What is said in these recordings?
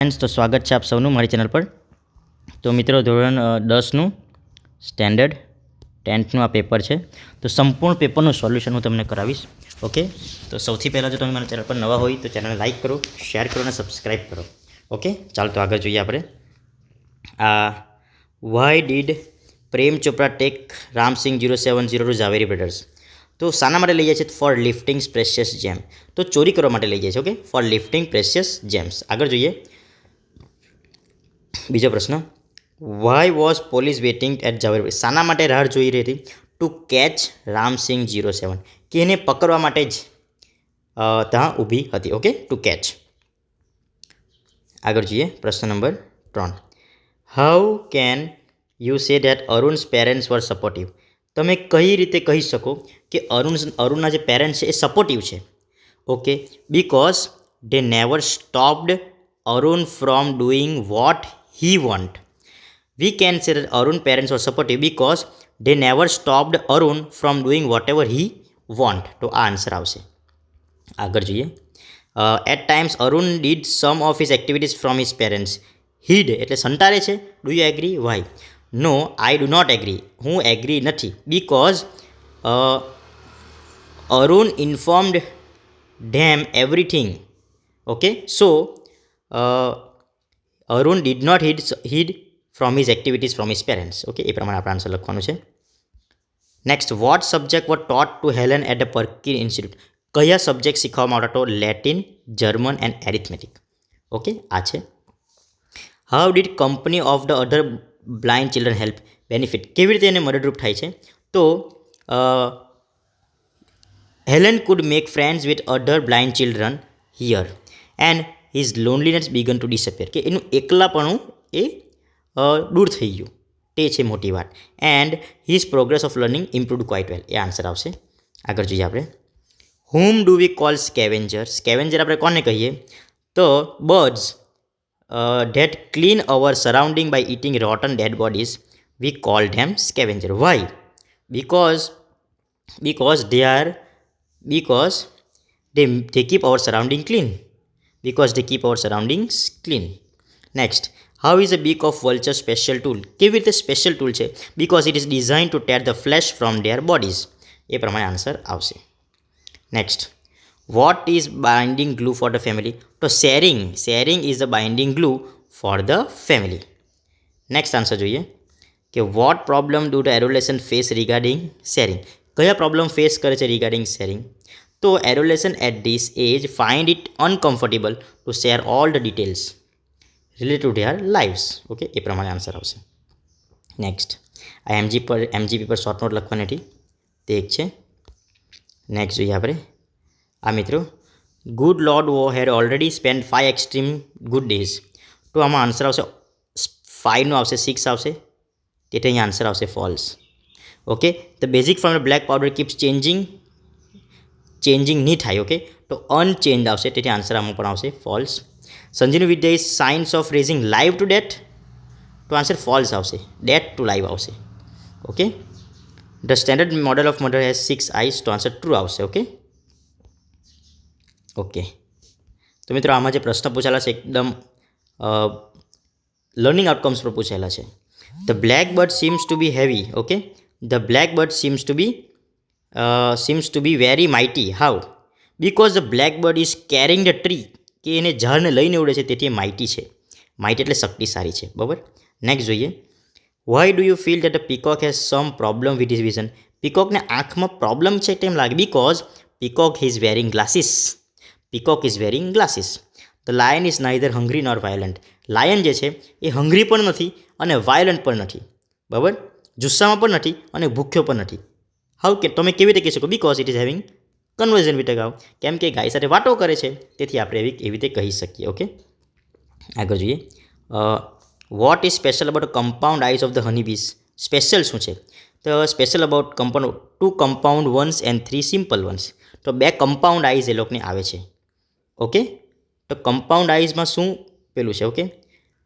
Friends, તો સ્વાગત છે આપ સૌનું મારી ચેનલ પર. તો મિત્રો, ધોરણ 10નું સ્ટેન્ડર્ડ 10થનું આ પેપર છે. તો સંપૂર્ણ પેપરનું સોલ્યુશન હું તમને કરાવીશ. ઓકે, તો સૌથી પહેલાં જો તમે મારા ચેનલ પર નવા હોય તો ચેનલને લાઇક કરો, શેર કરો અને સબસ્ક્રાઈબ કરો. ઓકે, ચાલો તો આગળ જોઈએ આપણે. Why did Prem Chopra take Ramsingh 070 to Zaveri brothers? તો શાના માટે લઈ જાય છે? ફોર લિફ્ટિંગ પ્રેશિયસ જેમ. તો ચોરી કરવા માટે લઈ જાય છે. Okay, for lifting precious gems. આગળ જોઈએ બીજો પ્રશ્ન. Why was police waiting at Zaveri? શાના માટે રાહ જોઈ રહી હતી? ટુ કેચ રામસિંગ 07, કે એને પકડવા માટે જ ત્યાં ઊભી હતી. Okay, to catch. આગળ જોઈએ પ્રશ્ન number 3. How can you say that Arun's parents were supportive? તમે કઈ રીતે કહી શકો કે અરુણના જે પેરેન્ટ્સ છે એ સપોર્ટિવ છે? Okay, because they never stopped Arun from doing what he want. We can say that Arun parents were supportive because they never stopped Arun from doing whatever he want. તો આ answer આવશે. આગળ જોઈએ. At times Arun did some of his activities from his parents. Hid એટલે સંતાડે છે. Do you agree? Why? No, I do not agree. હું agri નથી. Because Arun informed them everything. Okay, so Arun did not hid from his activities from his parents. Okay, એ પ્રમાણે આપણે answer લખવાનું છે. Next, what subject were taught to Helen at the Perkin institute? કયા સબ્જેક્ટ શીખવામાં આવતા? તો Latin, German and arithmetic. Okay, આ છે. How did company of the other blind children help benefit? કેવી રીતે એને મદદરૂપ થાય છે? તો Helen could make friends with other blind children here and his loneliness began to disappear, કે એનું એકલાપણું એ દૂર થઈ ગયું. તે છે મોટી વાત. And his progress of learning improved quite well. A answer આવશે. આગળ જોઈએ આપણે. હુમ ડુ વી કોલ સ્કેવેન્જર? સ્કેવેન્જર આપણે કોને કહીએ? તો birds that clean our surrounding by eating rotten dead bodies, we call them scavenger. Why? because they keep our surrounding clean. Because they keep our surroundings clean. Next, how is a beak of vulture special tool? કેવી રીતે special tool છે? Because it is designed to tear the flesh from their bodies. એ પ્રમાણે answer આવશે. Next, what is binding glue for the family? તો sharing is the binding glue for the family. Next answer જોઈએ કે what problem do the adolescent face regarding sharing? કયા problem face કરે છે regarding sharing? તો adolescent at this age find it uncomfortable to share all the details related to their lives. Okay, એ પ્રમાણે answer આવશે. Next, આ MGP પર short note લખવાની હતી, તે એક છે. નેક્સ્ટ જોઈએ આપણે. આ મિત્રો, ગુડ લોર્ડ વો had already spend 5 extreme good days. તો આમાં આન્સર આવશે 5નું આવશે 6 આવશે, તેથી અહીંયા આન્સર આવશે false. Okay, the basic formula black powder keeps changing નહીં થાય. ઓકે, તો અનચેન્જ આવશે, તેથી આન્સર આમાં પણ આવશે false. Sanjeevani vidya is science of raising live to death. તો આન્સર ફોલ્સ આવશે, ડેથ ટુ લાઈવ આવશે. Okay, the standard model of mother has 6 eyes. તો આન્સર ટ્રુ આવશે. ઓકે, તો મિત્રો આમાં જે પ્રશ્ન પૂછેલા છે એકદમ લર્નિંગ આઉટકમ્સ પર પૂછેલા છે. The black bird seems to be heavy. Okay, the black bird seems to be very mighty. How? Because the black bird is carrying the tree, કે એને ઝાડને લઈને ઉડે છે, તેથી માઇટી છે. માઇટી એટલે શક્તિશાળી છે. બરાબર. નેક્સ્ટ જોઈએ. Why do you feel that the peacock has some problem with his vision? પીકોકને આંખમાં પ્રોબ્લેમ છે તેમ લાગે. Because peacock is wearing glasses. The lion is neither hungry nor violent. Lion જે છે એ હંગ્રી પણ નથી અને વાયલન્ટ પણ નથી. બરાબર, જુસ્સામાં પણ નથી અને ભૂખ્યો પણ નથી. હાઉ કે તમે કેવી રીતે કહી શકો? Because it is having conversion with a ગાવ, કેમ કે ગાય સાથે વાતો કરે છે, તેથી આપણે એવી રીતે કહી શકીએ. ઓકે, આગળ જોઈએ. Vote is special about compound eyes of the honey bees? Special શું છે? તો special about compound 2 compound once and 3 simple once. તો 2 કમ્પાઉન્ડ આઈઝ એ લોકોને આવે છે. ઓકે, તો કમ્પાઉન્ડ આઈઝમાં શું પેલું છે? ઓકે,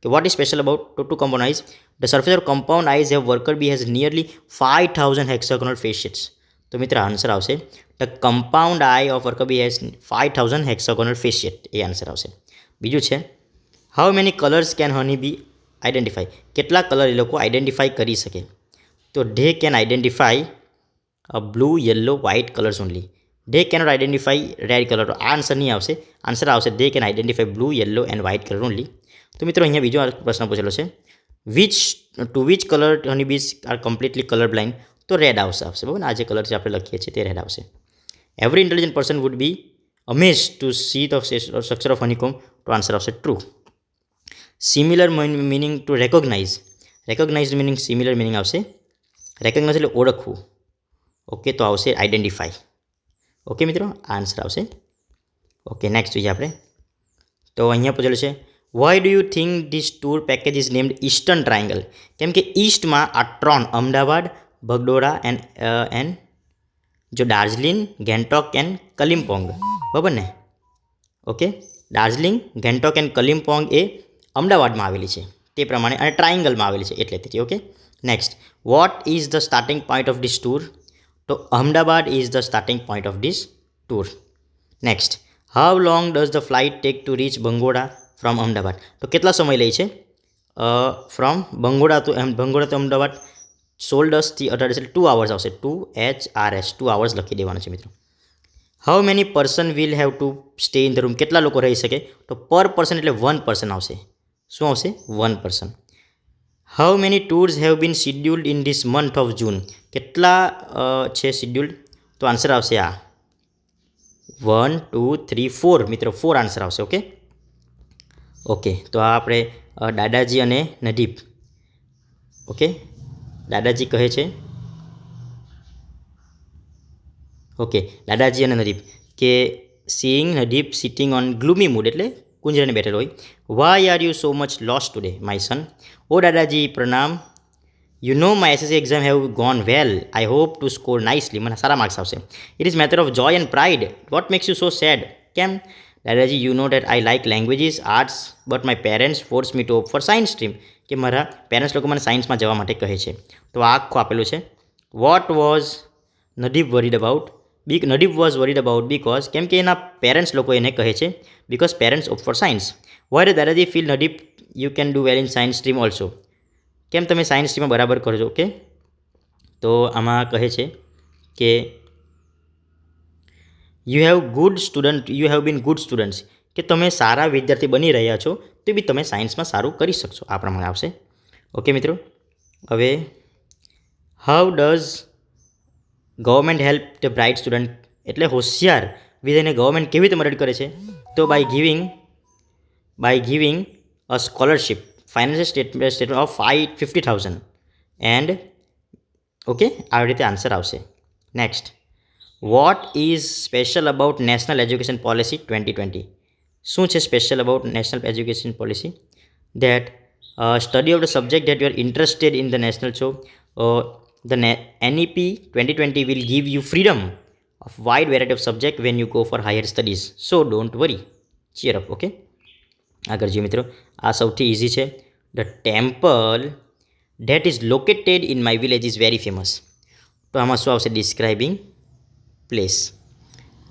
કે what is special about 2 compound eyes? The surface of compound eyes have worker bee has nearly 5000 hexagonal face. તો મિત્ર આન્સર આવશે the compound eye of worker bee has 5000 hexagonal face. એ answer આવશે. બીજું છે how many colours can honey bee identify, કેટલા colour એ લોકો આઈડેન્ટિફાઈ કરી શકે? તો they can identify blue yellow white colours only. They cannot identify red colour. આ આન્સર નહીં આવશે. આન્સર આવશે they can identify blue yellow and white colour only. તો મિત્રો અહીંયા બીજો પ્રશ્ન પૂછેલો છે, which colour honey bees are completely colour blind? તો રેડ આવશે બરાબર ને? આ જે કલર છે આપણે લખીએ છીએ તે રેડ આવશે. Every intelligent person would be amaze to see the structure of honeycomb. તો આન્સર આવશે true. Similar meaning to recognise meaning similar meaning આવશે. રેકોગ્નાઇઝ એટલે ઓળખવું. ઓકે, તો આવશે આઈડેન્ટિફાઈ. ઓકે મિત્રો, આ આન્સર આવશે. ઓકે, નેક્સ્ટ જોઈએ આપણે. તો અહીંયા પૂછેલું છે, Y do you think this tour package is named eastern triangle? કેમ કે ઈસ્ટમાં આ 3 અમદાવાદ, બગડોરા એન્ડ જો દાર્જિલિંગ, ગેંગટોક એન્ડ કલિમ્પોંગ, બરાબર ને? ઓકે, દાર્જિલિંગ, ગેંગટોક એન્ડ કલિમ્પોંગ એ અમદાવાદમાં આવેલી છે તે પ્રમાણે, અને ટ્રાયંગલમાં આવેલી છે એટલે તેથી. Okay, next, what is the starting point of this tour? તો Ahmedabad is the starting point of this tour. Next, how long does the flight take to reach Bangoda from Ahmedabad? તો કેટલા સમય લે છે ફ્રોમ બંગોડા તો અમદાવાદ? 16 થી 18 એટલે 2 hours આવશે. 2 hours લખી દેવાનું છે મિત્રો. How many person will have to stay in the room? કેટલા લોકો રહી શકે? તો પર પર્સન એટલે 1 person આવશે. શું આવશે? 1 person. How many tours have been scheduled in this month of June? કેટલા છે શિડ્યુલ્ડ? તો આન્સર આવશે આ 1 2 3 4 મિત્રો, 4 આન્સર આવશે. ઓકે, તો આ આપણે દાદાજી અને નદીપ. ઓકે, દાદાજી કહે છે, ઓકે, દાદાજી અને નદીપ કે seeing Nadeep sitting on gloomy mood એટલે કુંજરાને બેઠેલો હોય. Why are you so much loss today my son? ઓ દાદાજી પ્રણામ, you know my SSC exam have gone well, I hope to score nicely. મને સારા માર્ક્સ આવશે. It is matter of joy and pride, what makes you so sad? કેમ? દાદાજી, you know that I like languages arts but my parents force me two op for science stream. કે મારા parents લોકો મને સાયન્સમાં જવા માટે કહે છે. તો આ આખું આપેલું છે. What was Nadeep worried about? Nadeep was worried about because, કેમ કે એના પેરેન્ટ્સ લોકો એને કહે છે because parents opt for science. Why do દાદાજી feel Nadeep you can do well in science stream also? કેમ તમે સાયન્સ સ્ટ્રીમમાં બરાબર કરજો? ઓકે, તો આમાં કહે છે કે you have been good students, કે તમે સારા વિદ્યાર્થી બની રહ્યા છો તો બી તમે સાયન્સમાં સારું કરી શકશો. આ પ્રમાણે આવશે. ઓકે મિત્રો, હવે how does government help the bright student? એટલે હોશિયાર વિદ્યાર્થીને ગવર્મેન્ટ કેવી રીતે મદદ કરે છે? તો by giving a scholarship, financial statement of 50,000 and okay, આવી રીતે આન્સર આવશે. Next, what is special about national education policy 2020? શું છે special about national education policy? That study of the subject that you are interested in the national. So the NEP 2020 will give you freedom of wide variety of subject when you go for higher studies. So don't worry, cheer up. Okay, આગળ જોઈએ મિત્રો. આ સૌથી easy છે. The temple that is located in my village is very famous. તો આમાં શું આવશે? Describing place.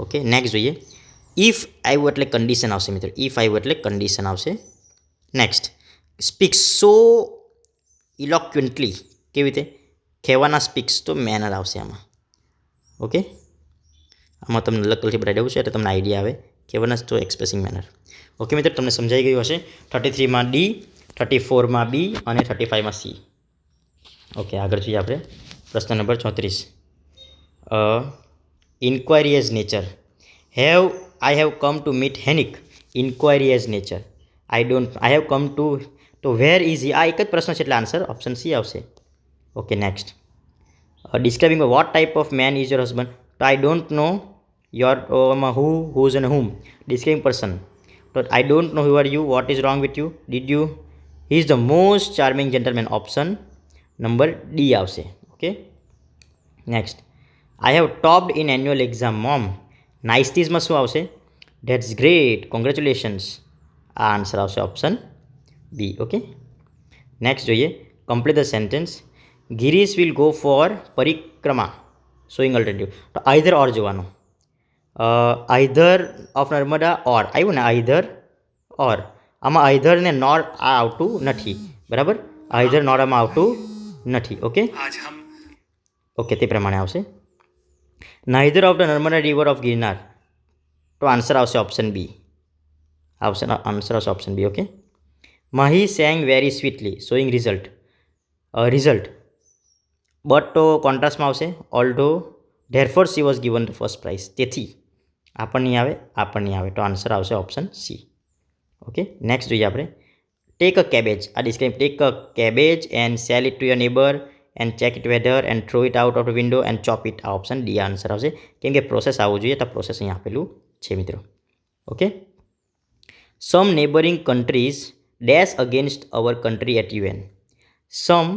ઓકે, નેક્સ્ટ જોઈએ. ઇફ આવ્યું એટલે કન્ડિશન આવશે મિત્રો. ઇફ આવ્યું એટલે કન્ડિશન આવશે. નેક્સ્ટ, સ્પીક સો ઇલોક્વન્ટલી, કેવી રીતે કહેવાના? સ્પીક્સ તો મેનર આવશે આમાં. ઓકે, આમાં તમને લખલથી બતાવી દેવું છે એટલે તમને આઈડિયા આવે. કહેવાના તો એક્સપ્રેસિંગ મેનર. ઓકે મિત્રો, તમને સમજાઈ ગયું હશે. 33માં ડી, 34માં બી અને 35માં સી. ઓકે, આગળ જોઈએ આપણે. પ્રશ્ન નંબર 34. Inquiry as nature. I have come to meet Henik. Inquiry as nature. I have come to, તો વેર ઇઝ હી? આ એક જ પ્રશ્ન છે એટલે આન્સર ઓપ્શન સી આવશે. Okay, next, describing what type of man is your husband? તો I don't know your whose અને હુમ. ડિસ્ક્રાઇબિંગ પર્સન, તો I don't know who are you, what is wrong with you, did you, he is the most charming gentleman. Option number D આવશે. Okay, next, I have topped in annual exam mom. નાઇસટીઝમાં શું આવશે? That's great, congratulations. આ answer આવશે option B. Okay, next જોઈએ. Complete the sentence. Girish will go for parikrama showing alternative. તો either or જોવાનું. Either of Narmada ઓર આવ્યું ને, આઈધર ઓર. આમાં આઈધર ને નોર આ આવતું નથી, બરાબર, આઈધર નોર આમાં આવતું નથી. ઓકે ઓકે, તે પ્રમાણે આવશે. Neither of the Narmada river of Girnar, તો આન્સર આવશે ઓપ્શન બી, આવશે આન્સર આવશે option B. Okay, Mahi sang very sweetly showing result, but તો કોન્ટ્રાસ્ટમાં આવશે although therefore she was given the first prize, તેથી આ પણ નહીં આવે, આ પણ નહીં આવે, તો આન્સર આવશે ઓપ્શન સી. ઓકે, નેક્સ્ટ જોઈએ આપણે. ટેક અ કેબેજ, આ describe, take a cabbage and sell it to your neighbour and check it whether and throw it out of the window and chop it, આ option D answer આવશે, કેમ કે process આવવું જોઈએ, તો process અહીં આપેલું છે મિત્રો. Okay, some neighbouring countries dash against our country at UN, some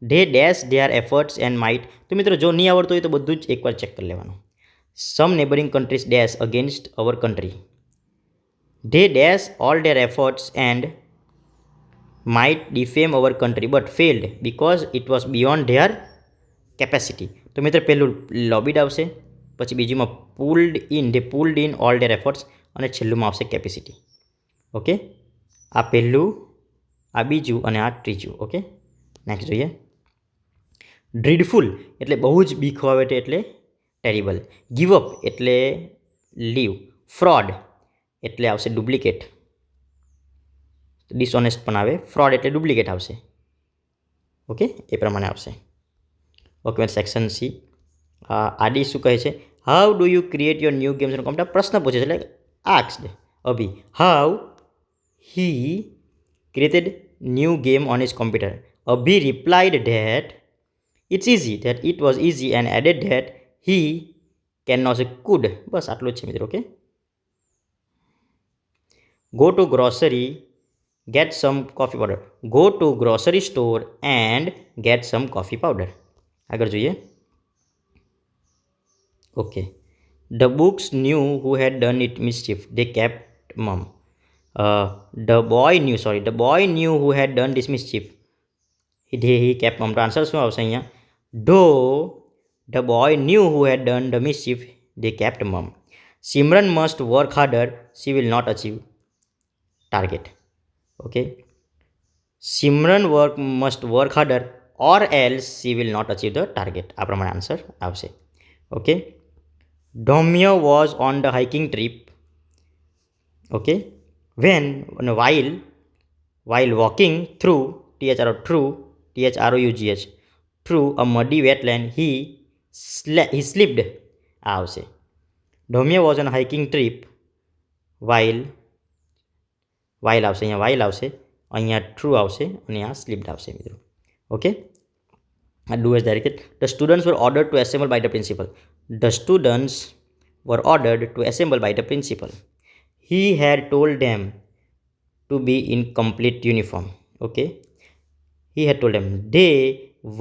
they dash their efforts and might, તો મિત્રો જો નહીં આવડતું હોય તો બધું જ એકવાર ચેક કરી લેવાનું. Some neighbouring countries dash against our country, they dash all their efforts and might defame our country but failed because it was beyond their capacity. તો મિત્રો પહેલું લોબિડ આવશે, પછી બીજુમાં pulled in, they pulled in all their efforts, અને છેલ્લુંમાં આવશે capacity. Okay, આ પહેલું, આ બીજું અને આ ત્રીજું. ઓકે, નેક્સ્ટ જોઈએ. ડ્રીડફુલ એટલે બહુ જ બીક આવે એટલે ટેરિબલ, ગીવ અપ એટલે લીવ, ફ્રોડ એટલે આવશે ડુપ્લિકેટ, ડિસઓનેસ્ટ પણ આવે, ફ્રોડ એટલે ડુપ્લિકેટ આવશે. ઓકે, એ પ્રમાણે આવશે. Okay, section C. આડી શું કહે છે? How do you create your new games and computer, પ્રશ્ન પૂછે છે, એટલે asked Abhi how he created new game on his computer. Abhi replied that it's easy, that it was easy and added that he can not could. બસ આટલું જ છે મિત્રો. Okay, go to grocery get some coffee powder, go to grocery store and get some coffee powder. આગળ જોઈએ. Okay, the books knew who had done it mischief, they kept mum. The boy knew who had done this mischief, he kept mum. તો answer શું આવશે અહીંયા? though the boy knew who had done the mischief, they kept mum. Simran must work harder, she will not achieve target. Okay, Simran must work harder or else she will not achieve the target. આ પ્રમાણે answer આવશે. Okay, Dhaumya was on the hiking trip. Okay, while walking through through a muddy wetland he slipped. આ આવશે. Dhaumya was on a hiking trip while આવશે, અહીંયા while આવશે, અહીંયા true આવશે અને આ slipped આવશે મિત્રો. ઓકે, આ do as directed. The students were ordered to assemble by the principal. The students were ordered to assemble by the principal. He had told them to be in complete uniform. Okay, he had told them, they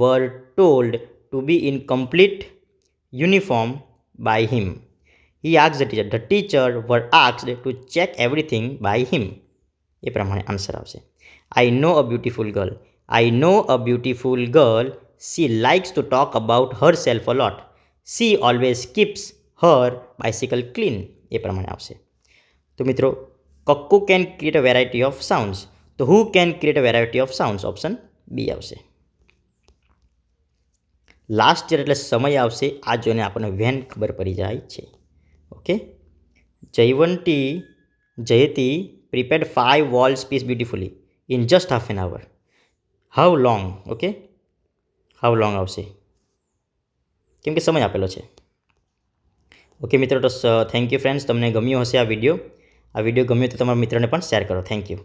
were told to be in complete uniform by him. He asked the teacher. The teacher were asked to check everything by him. એ પ્રમાણે answer આવશે. I know a beautiful girl, she likes to talk about herself a lot, she always keeps her bicycle clean. એ પ્રમાણે આવશે. તો મિત્રો, cuckoo can create a variety of sounds, તો who can create a variety of sounds, option B આવશે. Last year એટલે સમય આવશે, આ જોઈને આપણને વેન ખબર પડી જાય છે. Okay, Jayati prepared 5 walls piece beautifully in just half an hour. How long? Okay, how long આવશે, કેમ કે સમય આપેલો છે. ઓકે મિત્રો, તો થેન્ક યુ ફ્રેન્ડ્સ, તમને ગમ્યો હશે આ વિડીયો ગમ્યો તો તમારા મિત્રને પણ શેર કરો. Thank you.